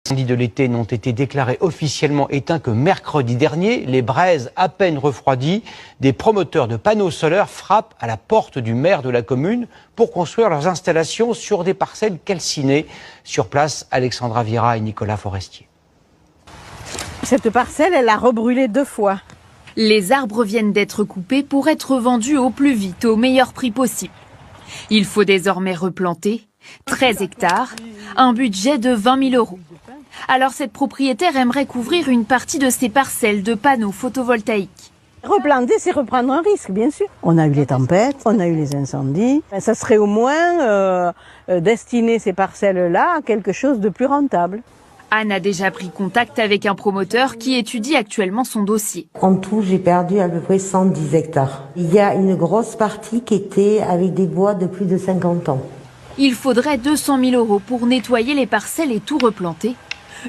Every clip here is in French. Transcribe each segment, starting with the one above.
Les incendies de l'été n'ont été déclarés officiellement éteints que mercredi dernier. Les braises à peine refroidies, des promoteurs de panneaux solaires frappent à la porte du maire de la commune pour construire leurs installations sur des parcelles calcinées. Sur place, Alexandra Vira et Nicolas Forestier. Cette parcelle, elle a rebrûlé 2 fois. Les arbres viennent d'être coupés pour être vendus au plus vite, au meilleur prix possible. Il faut désormais replanter 13 hectares, un budget de 20 000 €. Alors cette propriétaire aimerait couvrir une partie de ses parcelles de panneaux photovoltaïques. Replanter, c'est reprendre un risque, bien sûr. On a eu les tempêtes, on a eu les incendies. Ça serait au moins destiner ces parcelles-là à quelque chose de plus rentable. Anne a déjà pris contact avec un promoteur qui étudie actuellement son dossier. En tout, j'ai perdu à peu près 110 hectares. Il y a une grosse partie qui était avec des bois de plus de 50 ans. Il faudrait 200 000 € pour nettoyer les parcelles et tout replanter.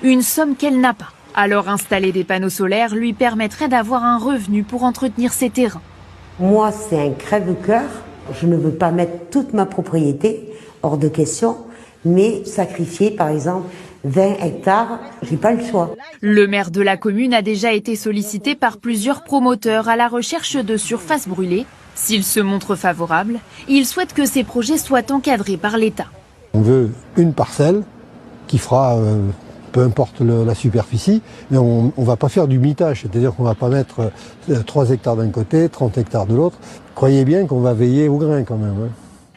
Une somme qu'elle n'a pas. Alors installer des panneaux solaires lui permettrait d'avoir un revenu pour entretenir ses terrains. Moi, c'est un crève-cœur. Je ne veux pas mettre toute ma propriété hors de question, mais sacrifier, par exemple, 20 hectares, j'ai pas le choix. Le maire de la commune a déjà été sollicité par plusieurs promoteurs à la recherche de surfaces brûlées. S'il se montre favorable, il souhaite que ces projets soient encadrés par l'État. On veut une parcelle qui fera, peu importe la superficie, mais on ne va pas faire du mitage, c'est-à-dire qu'on ne va pas mettre 3 hectares d'un côté, 30 hectares de l'autre. Croyez bien qu'on va veiller au grain quand même. Hein.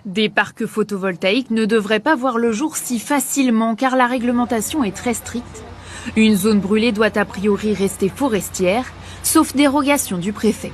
Des parcs photovoltaïques ne devraient pas voir le jour si facilement car la réglementation est très stricte. Une zone brûlée doit a priori rester forestière, sauf dérogation du préfet.